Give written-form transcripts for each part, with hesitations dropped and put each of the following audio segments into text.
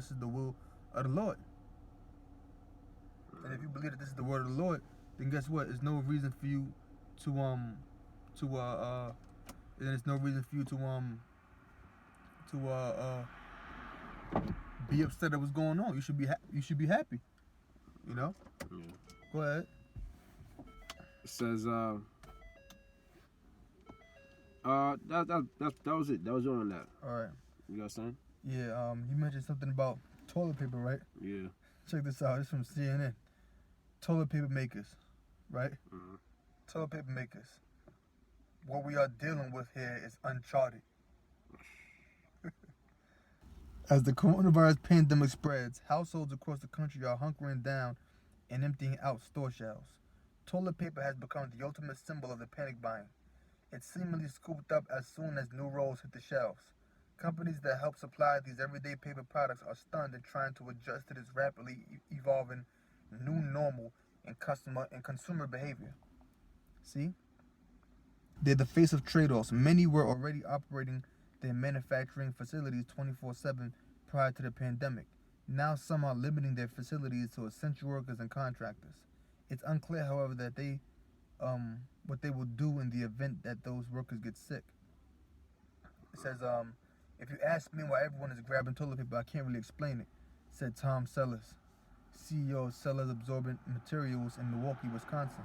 this is the will of the Lord. And if you believe that this is the word of the Lord, then guess what? There's no reason for you to there's no reason for you to be upset at what's going on. You should be happy. You know? Yeah. Go ahead. It says that was it. That was on that. All right. You got something? Yeah. You mentioned something about toilet paper, right? Yeah. Check this out. This is from CNN. Toilet paper makers, right? Mm-hmm. Toilet paper makers. What we are dealing with here is uncharted. As the coronavirus pandemic spreads, households across the country are hunkering down and emptying out store shelves. Toilet paper has become the ultimate symbol of the panic buying. It's seemingly scooped up as soon as new rolls hit the shelves. Companies that help supply these everyday paper products are stunned and trying to adjust to this rapidly evolving new normal in consumer behavior. See? They're the face of trade-offs. Many were already operating their manufacturing facilities 24/7 prior to the pandemic. Now some are limiting their facilities to essential workers and contractors. It's unclear, however, that what they will do in the event that those workers get sick. It says, if you ask me why everyone is grabbing toilet paper, I can't really explain it, said Tom Sellers, CEO of Sellers Absorbent Materials in Milwaukee, Wisconsin.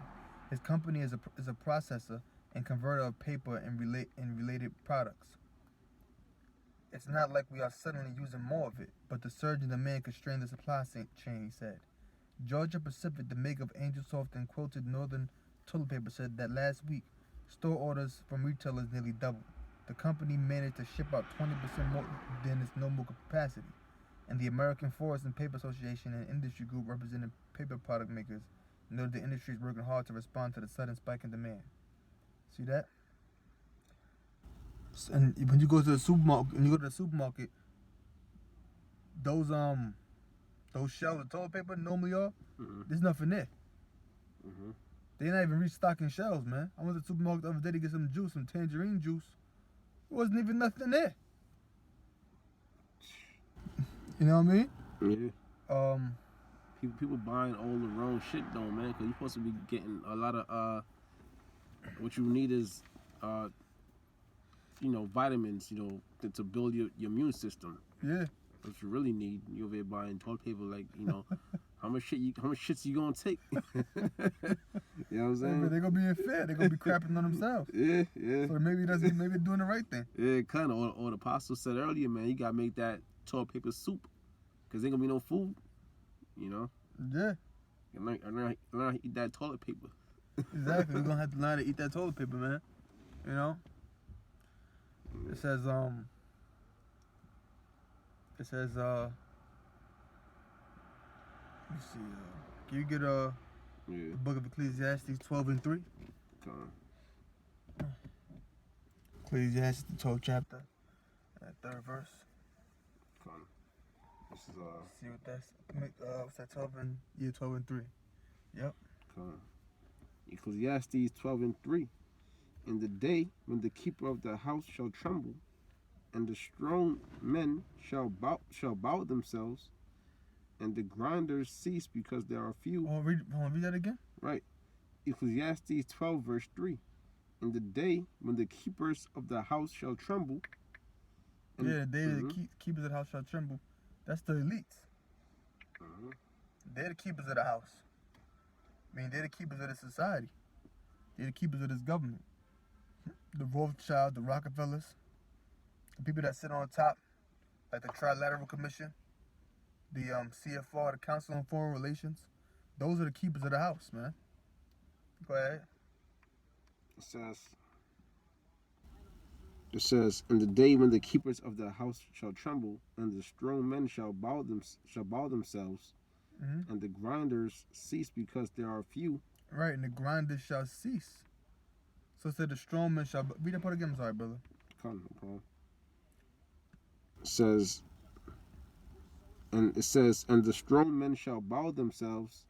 His company is a processor and converter of paper and related products. It's not like we are suddenly using more of it, but the surge in demand constrained the supply chain, he said. Georgia Pacific, the maker of Angel Soft and Quilted Northern Toilet Paper, said that last week, store orders from retailers nearly doubled. The company managed to ship out 20% more than its normal capacity. And the American Forest and Paper Association, an industry group representing paper product makers, noted the industry is working hard to respond to the sudden spike in demand. See that? And when you go to the supermarket, those shelves of toilet paper normally are, there's nothing there. Mm-hmm. They're not even restocking shelves, man. I went to the supermarket the other day to get some juice, some tangerine juice. There wasn't even nothing there. You know what I mean? Yeah. People buying all the wrong shit though, man. Because you're supposed to be getting a lot of what you need is vitamins, to build your immune system. Yeah. What you really need, you over here buying toilet paper, like, how much shits you gonna take? You know what I'm saying? Yeah, they're gonna be unfair. They're gonna be crapping on themselves. Yeah. So maybe they're doing the right thing. Yeah, kind of. Or the apostle said earlier, man, you gotta make that toilet paper soup, cause ain't gonna be no food. Yeah. Learn how to eat that toilet paper. Exactly. We're gonna have to learn to eat that toilet paper, man. It says let me see, can you get the book of Ecclesiastes 12:3? Ecclesiastes, the 12th chapter, 3rd verse. This is see what that's what's that? 12:3. Yep. Ecclesiastes 12:3. In the day when the keeper of the house shall tremble, and the strong men shall bow themselves, and the grinders cease because there are few. Read that again. Right. Ecclesiastes 12 verse 3. In the day when the keepers of the house shall tremble. The day the keepers of the house shall tremble. That's the elites. They're the keepers of the house. I mean, they're the keepers of the society. They're the keepers of this government. The Rothschild, the Rockefellers, the people that sit on top, like the Trilateral Commission, the CFR, the Council on Foreign Relations. Those are the keepers of the house, man. Go ahead. It says, in the day when the keepers of the house shall tremble, and the strong men shall bow themselves, and the grinders cease because there are few. Right, and the grinders shall cease. So it said the strong men shall... Read that part again, I'm sorry, brother. No problem. It says, and the strong men shall bow themselves,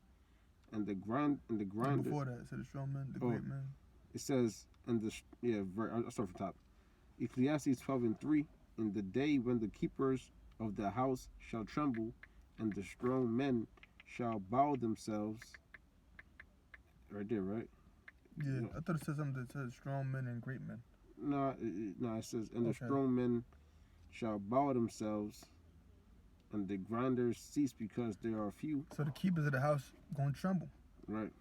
and the grinder... Before that, it said the strong men, the great men. It says, I'll start from top. Ecclesiastes 12:3. In the day when the keepers of the house shall tremble, and the strong men shall bow themselves. Right there, right? Yeah, No, I thought it said something that said strong men and great men. no, it says, and the Okay. strong men shall bow themselves, and the grinders cease because there are few. So the keepers of the house gonna tremble. Right,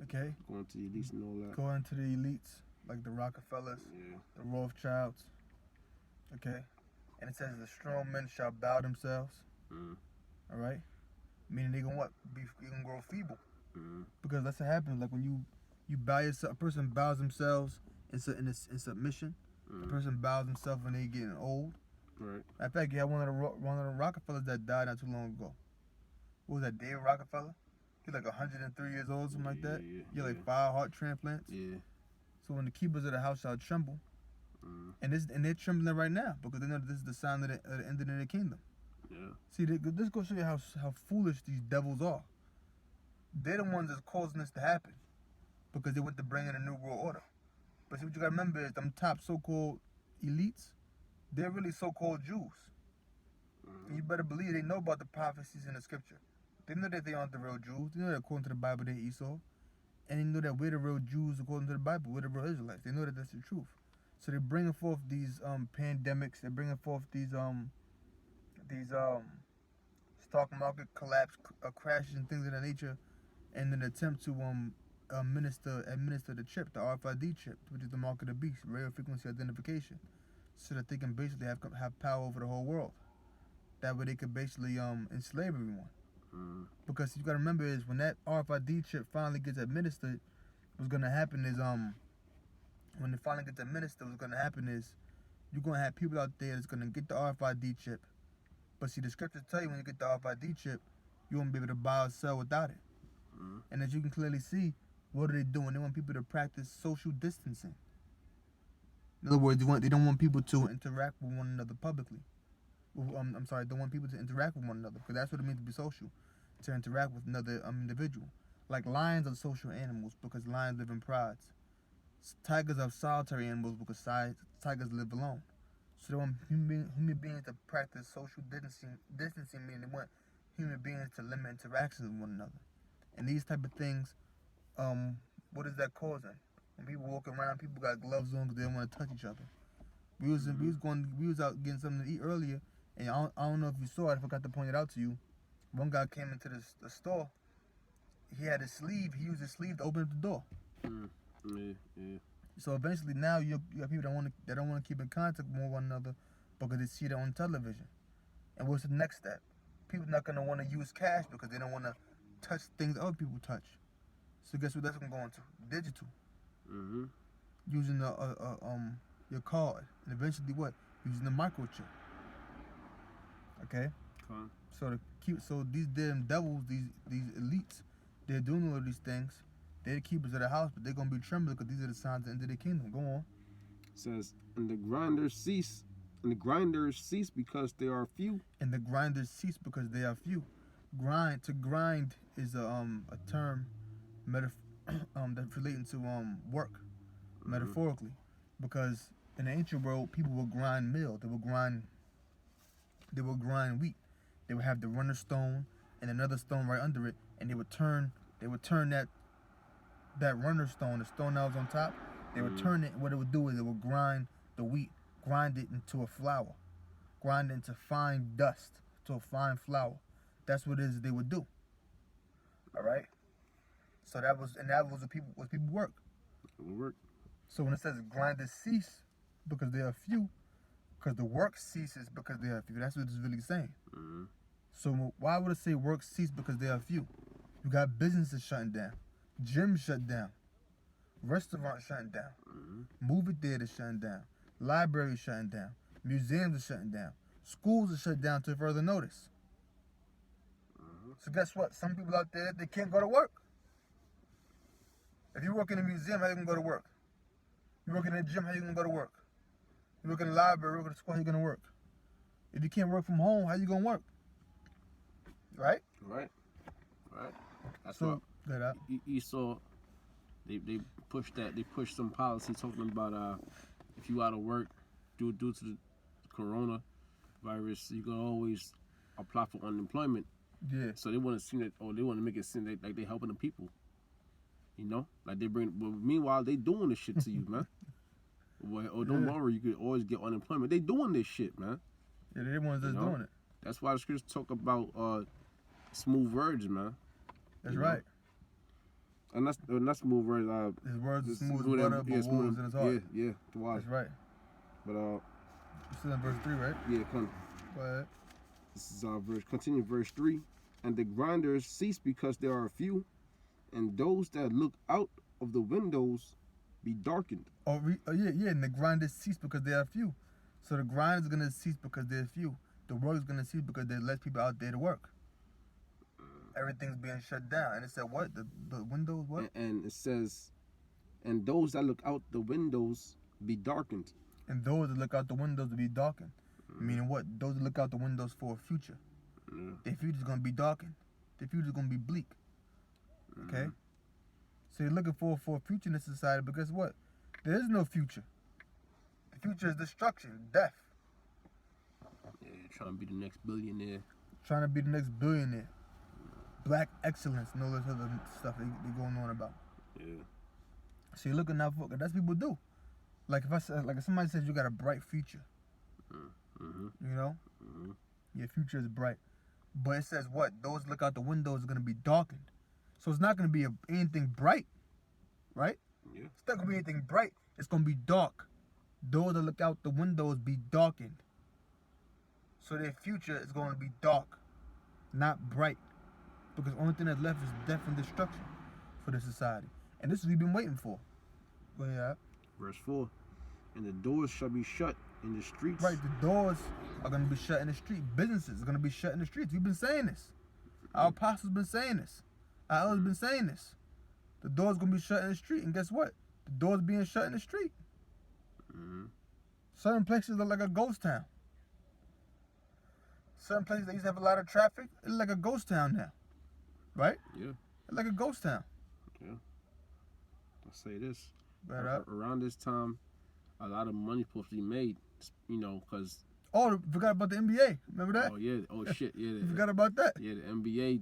Okay. going to the elites and all that. Going to the elites like the Rockefellers, Yeah. the Rothschilds. Okay. And it says the strong men shall bow themselves. Mm. All right. Meaning they gonna what? They gonna grow feeble. Mm. Because that's what happens. Like when you bow yourself, a person bows themselves in submission. A person bows himself when they getting old. Right. In fact, you had one of the Rockefellers that died not too long ago. What was that, David Rockefeller? He's like 103 years old, something like that. He had like 5 heart transplants. Yeah. So when the keepers of the house shall tremble, Mm. and they're trembling right now because they know that this is the sign of the ending of the kingdom. Yeah. See, this goes to show you how foolish these devils are. They're the ones that's causing this to happen because they went to bring in a new world order. But see, what you gotta remember is them top so-called elites, they're really so-called Jews. And you better believe they know about the prophecies in the scripture. They know that they aren't the real Jews. They know that according to the Bible they're Esau. And they know that we're the real Jews according to the Bible. We're the real Israelites. They know that that's the truth. So they're bringing forth these pandemics. They're bringing forth these stock market collapse, crashes and things of that nature, in an attempt to administer the chip, the RFID chip, which is the mark of the beast, radio frequency identification, so that they can basically have power over the whole world. That way they could basically enslave everyone. Mm. Because you gotta remember is when that RFID chip finally gets administered, what's gonna happen is when it finally gets administered, what's gonna happen is you're gonna have people out there that's gonna get the RFID chip. But see, the scriptures tell you when you get the RFID chip, you won't be able to buy or sell without it. Mm. And as you can clearly see, what are they doing? They want people to practice social distancing. In other words, they don't want people to interact with one another publicly. I'm sorry, they want people to interact with one another because that's what it means to be social, to interact with another individual. Like lions are social animals because lions live in prides. Tigers are solitary animals because tigers live alone. So they want human beings to practice social distancing meaning they want human beings to limit interactions with one another. And these type of things, what is that causing? When people walk around, people got gloves on because they don't want to touch each other. We was out getting something to eat earlier, and I don't know if you saw it. I forgot to point it out to you. One guy came into the store. He had his sleeve. He used his sleeve to open up the door. Mm. Yeah. Yeah. So eventually, now you have people that don't want to keep in contact with one another because they see it on television. And what's the next step? People not gonna want to use cash because they don't want to touch things other people touch. So guess what that's gonna go into? Digital. Mm-hmm. Using your card, and eventually what? Using the microchip. Okay. So these damn devils, these elites, they're doing all of these things. They're the keepers of the house, but they're gonna be trembling because these are the signs of the end of the kingdom. Go on. It says, and the grinders cease because there are few. And the grinders cease because they are few. To grind is a term that's relating to work, metaphorically, because in the ancient world people would grind meal. They would grind wheat. They would have the runner stone and another stone right under it, and they would turn that runner stone, the stone that was on top, they would turn it. What it would do is it would grind the wheat, grind it into a flour, grind it into fine dust, to a fine flour. That's what it is they would do. All right. So that was what people work. So when it says grinders cease because they are few, because the work ceases because they are few. That's what it's really saying. Mm-hmm. So why would it say work cease because they are few? You got businesses shutting down, gyms shut down, restaurants shutting down, movie theaters shutting down, libraries shutting down, museums are shutting down, schools are shut down to further notice. So guess what? Some people out there, they can't go to work. If you work in a museum, how you gonna go to work? You work in a gym, how you gonna go to work? You work in a library, you work in a school, how you gonna work? If you can't work from home, how you gonna work? Right? Right. That's so what you saw. They pushed that. They pushed some policy talking about if you out of work due to the corona, virus, you can always apply for unemployment. Yeah. So they want to seem that, or they want to make it seem like they're helping the people. You know, like they bring. But meanwhile, they doing this shit to you, man. Or don't worry, you could always get unemployment. They doing this shit, man. Yeah, they're the ones that's doing it. That's why the scriptures talk about smooth words, man. That's right. And that's not smooth words. His words are smooth as butter, but wolves in his heart. Yeah, the wise. That's right. But you still in verse 3, right? Yeah, come. Go ahead. This is our verse. Continue verse 3. And the grinders cease because there are few, and those that look out of the windows be darkened. Yeah. And the grinders cease because there are few. So the grind is gonna cease because there's few. The work is gonna cease because there's less people out there to work. Everything's being shut down. And it said what? The windows what? And it says, and those that look out the windows be darkened. And those that look out the windows will be darkened. Meaning what? Those that look out the windows for a future. Their future's gonna be darkened. Their future's gonna be bleak. Okay? So you're looking for a future in this society, but guess what? There is no future. The future is destruction, death. Yeah, trying to be the next billionaire. Trying to be the next billionaire. Black excellence and all this other stuff they going on about. Yeah. So you're looking out for, that's what people do. Like if somebody says you got a bright future, you know, your future is bright. But it says what? Those look out the windows are gonna be darkened. So it's not gonna be anything bright, right? Yeah. It's not gonna be anything bright. It's gonna be dark. Those that look out the windows be darkened. So their future is going to be dark, not bright. Because the only thing that's left is death and destruction for the society. And this is what we've been waiting for. Go ahead. Verse 4. And the doors shall be shut in the streets. Right, the doors are going to be shut in the street. Businesses are going to be shut in the streets. We've been saying this. Our apostles been saying this. Our elders been saying this. The doors going to be shut in the street. And guess what? The doors being shut in the street. Certain places look like a ghost town. Certain places that used to have a lot of traffic, it's like a ghost town now. Right? Yeah. It's like a ghost town. Yeah. I'll say this. Around this time, a lot of money supposed to be made, you know, because... Oh, forgot about the NBA. Remember that? Oh, yeah. Oh, shit. Yeah. You forgot about that? Yeah, the NBA